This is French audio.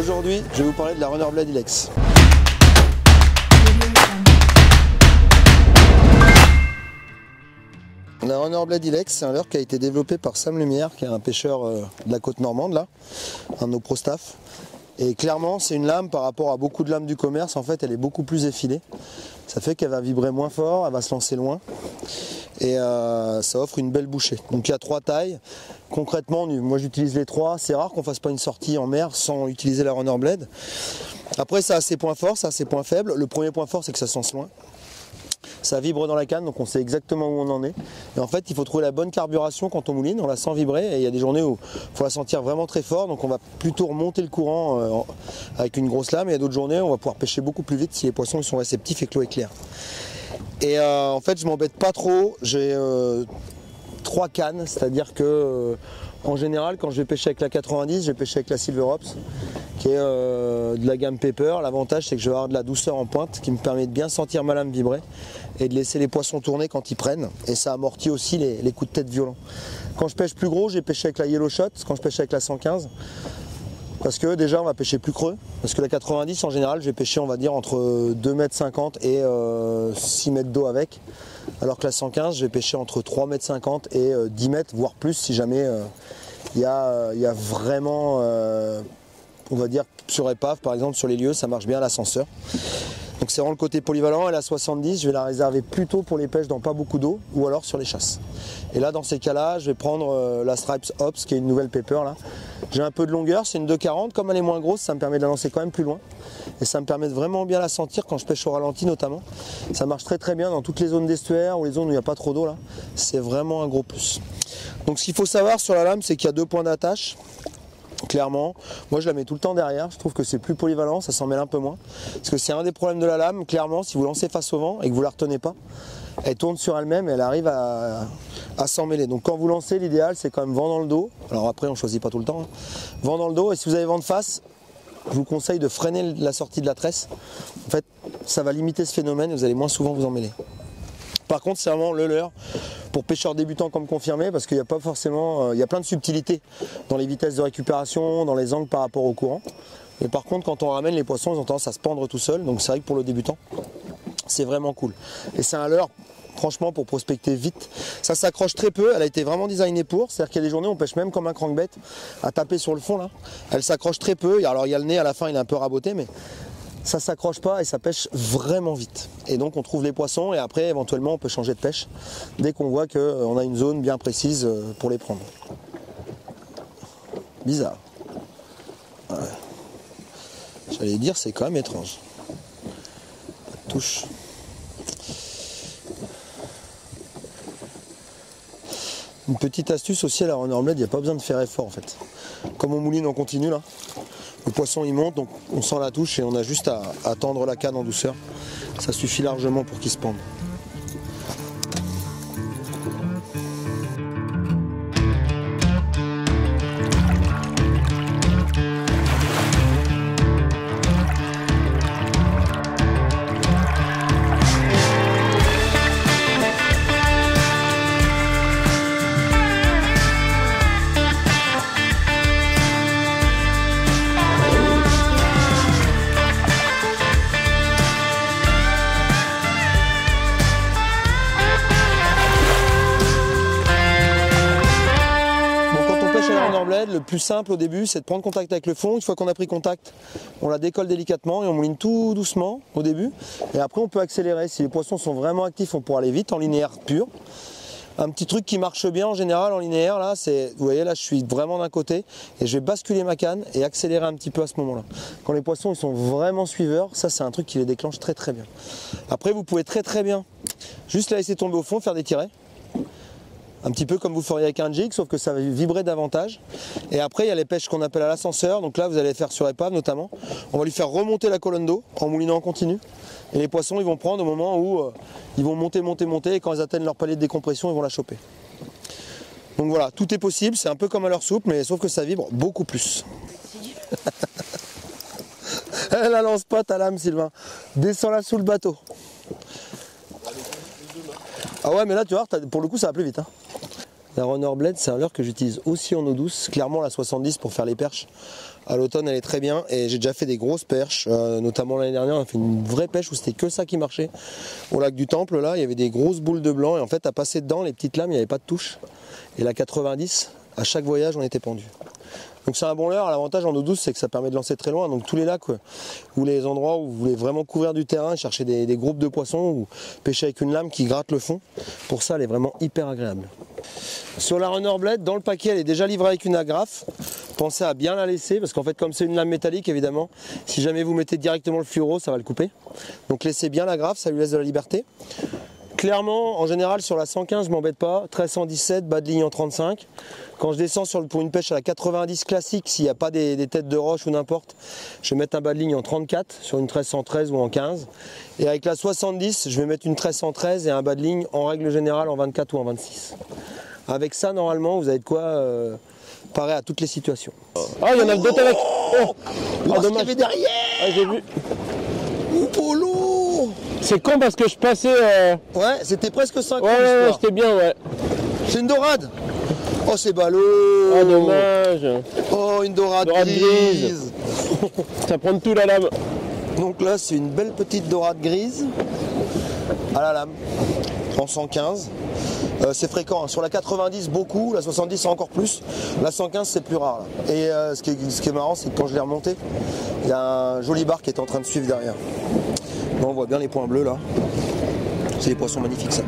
Aujourd'hui, je vais vous parler de la Runner Blade Ilex. La Runner Blade Ilex, c'est un leurre qui a été développé par Sam Lumière, qui est un pêcheur de la côte normande, là, un de nos pro staff. Et clairement, c'est une lame par rapport à beaucoup de lames du commerce, en fait, elle est beaucoup plus effilée. Ça fait qu'elle va vibrer moins fort, elle va se lancer loin. Et ça offre une belle bouchée. Donc il y a 3 tailles. Concrètement, moi j'utilise les 3. C'est rare qu'on fasse pas une sortie en mer sans utiliser la Runner Blade. Après, ça a ses points forts, ça a ses points faibles. Le premier point fort, c'est que ça se lance loin. Ça vibre dans la canne, donc on sait exactement où on en est. Et en fait, il faut trouver la bonne carburation quand on mouline, on la sent vibrer. Et il y a des journées où il faut la sentir vraiment très fort, donc on va plutôt remonter le courant avec une grosse lame. Et il y a d'autres journées où on va pouvoir pêcher beaucoup plus vite si les poissons sont réceptifs et que l'eau est claire. Et en fait, je m'embête pas trop. J'ai 3 cannes, c'est-à-dire que en général, quand je vais pêcher avec la 90, je vais pêcher avec la Silver Ops, qui est de la gamme Pepper. L'avantage, c'est que je vais avoir de la douceur en pointe qui me permet de bien sentir ma lame vibrer et de laisser les poissons tourner quand ils prennent. Et ça amortit aussi les coups de tête violents. Quand je pêche plus gros, j'ai pêché avec la Yellow Shot, quand je pêche avec la 115. Parce que déjà on va pêcher plus creux, parce que la 90 en général je vais pêcher on va dire entre 2,50 m et 6 mètres d'eau avec, alors que la 115 je vais pêcher entre 3,50 m et 10 mètres, voire plus si jamais il y a vraiment, on va dire sur épave par exemple sur les lieux ça marche bien à l'ascenseur. Donc c'est vraiment le côté polyvalent. Et la 70 je vais la réserver plutôt pour les pêches dans pas beaucoup d'eau ou alors sur les chasses. Et là dans ces cas là je vais prendre la Stripes Ops qui est une nouvelle Pepper là. J'ai un peu de longueur, c'est une 2,40, comme elle est moins grosse ça me permet de la lancer quand même plus loin. Et ça me permet de vraiment bien la sentir quand je pêche au ralenti notamment. Ça marche très très bien dans toutes les zones d'estuaire ou les zones où il n'y a pas trop d'eau là. C'est vraiment un gros plus. Donc ce qu'il faut savoir sur la lame c'est qu'il y a 2 points d'attache. Clairement, moi je la mets tout le temps derrière, je trouve que c'est plus polyvalent, ça s'en mêle un peu moins. Parce que c'est un des problèmes de la lame, clairement, si vous lancez face au vent et que vous la retenez pas, elle tourne sur elle-même et elle arrive à s'en mêler. Donc quand vous lancez, l'idéal c'est quand même vent dans le dos. Alors après on choisit pas tout le temps, hein. Vent dans le dos, et si vous avez vent de face, je vous conseille de freiner la sortie de la tresse. En fait, ça va limiter ce phénomène et vous allez moins souvent vous en mêler. Par contre, c'est vraiment le leurre pour pêcheurs débutants comme confirmés, parce qu'il n'y a pas forcément, il y a plein de subtilités dans les vitesses de récupération, dans les angles par rapport au courant. Mais par contre, quand on ramène les poissons, ils ont tendance à se pendre tout seuls. Donc c'est vrai que pour le débutant, c'est vraiment cool. Et c'est un leurre, franchement, pour prospecter vite. Ça s'accroche très peu, elle a été vraiment designée pour. C'est-à-dire qu'il y a des journées où on pêche même comme un crankbait à taper sur le fond là. Elle s'accroche très peu. Alors il y a le nez à la fin, il est un peu raboté, mais ça s'accroche pas et ça pêche vraiment vite. Et donc on trouve les poissons et après éventuellement on peut changer de pêche dès qu'on voit qu'on a une zone bien précise pour les prendre. Bizarre. Ouais. J'allais dire c'est quand même étrange. La touche. Une petite astuce aussi à la Runner Blade, il n'y a pas besoin de faire effort en fait. Comme on mouline en continu là. Le poisson il monte, donc on sent la touche et on a juste à tendre la canne en douceur. Ça suffit largement pour qu'il se pende. Le plus simple au début, c'est de prendre contact avec le fond. Une fois qu'on a pris contact, on la décolle délicatement et on mouline tout doucement au début. Et après, on peut accélérer. Si les poissons sont vraiment actifs, on pourra aller vite en linéaire pur. Un petit truc qui marche bien en général en linéaire, là, c'est, vous voyez, là, je suis vraiment d'un côté et je vais basculer ma canne et accélérer un petit peu à ce moment-là. Quand les poissons ils sont vraiment suiveurs, ça, c'est un truc qui les déclenche très très bien. Après, vous pouvez très très bien juste la laisser tomber au fond, faire des tirets. Un petit peu comme vous feriez avec un jig, sauf que ça va vibrer davantage. Et après, il y a les pêches qu'on appelle à l'ascenseur. Donc là, vous allez faire sur épave notamment. On va lui faire remonter la colonne d'eau en moulinant en continu. Et les poissons, ils vont prendre au moment où ils vont monter, monter, monter. Et quand ils atteignent leur palier de décompression, ils vont la choper. Donc voilà, tout est possible. C'est un peu comme à leur soupe, mais sauf que ça vibre beaucoup plus. Elle la lance pas ta lame, Sylvain. Descends-la sous le bateau. Ah ouais, mais là, tu vois, pour le coup, ça va plus vite. Hein. La Runner Blade, c'est un leurre que j'utilise aussi en eau douce, clairement la 70 pour faire les perches. À l'automne, elle est très bien et j'ai déjà fait des grosses perches, notamment l'année dernière, on a fait une vraie pêche où c'était que ça qui marchait. Au lac du Temple, là, il y avait des grosses boules de blanc et en fait, à passer dedans, les petites lames, il n'y avait pas de touche. Et la 90, à chaque voyage, on était pendu. Donc c'est un bon leurre. L'avantage en eau douce, c'est que ça permet de lancer très loin. Donc tous les lacs ou les endroits où vous voulez vraiment couvrir du terrain, chercher des groupes de poissons ou pêcher avec une lame qui gratte le fond, pour ça elle est vraiment hyper agréable. Sur la Runner Blade, dans le paquet, elle est déjà livrée avec une agrafe. Pensez à bien la laisser parce qu'en fait comme c'est une lame métallique, évidemment, si jamais vous mettez directement le fluoro, ça va le couper. Donc laissez bien l'agrafe, ça lui laisse de la liberté. Clairement, en général, sur la 115, je m'embête pas. 1317, bas de ligne en 35. Quand je descends pour une pêche à la 90 classique, s'il n'y a pas des têtes de roche ou n'importe, je vais mettre un bas de ligne en 34 sur une 1313 ou en 15. Et avec la 70, je vais mettre une 1313 et un bas de ligne en règle générale en 24 ou en 26. Avec ça, normalement, vous avez de quoi parer à toutes les situations. Ah, il y en a d'autres avec. Oh, ah, dommage. Il y avait derrière. Ah, j'ai vu. Polo. C'est con parce que je passais. Ouais, c'était presque 5 ouais, c'était bien, ouais. C'est une dorade. Oh, c'est ballot. Oh, dommage. Oh, une dorade grise. Ça prend tout la lame. Donc là, c'est une belle petite dorade grise à la lame en 115. C'est fréquent, hein. Sur la 90 beaucoup, la 70 c'est encore plus, la 115 c'est plus rare là. Et ce qui est marrant, c'est que quand je l'ai remonté, il y a un joli bar qui est en train de suivre derrière. Là, on voit bien les points bleus là, c'est des poissons magnifiques ça.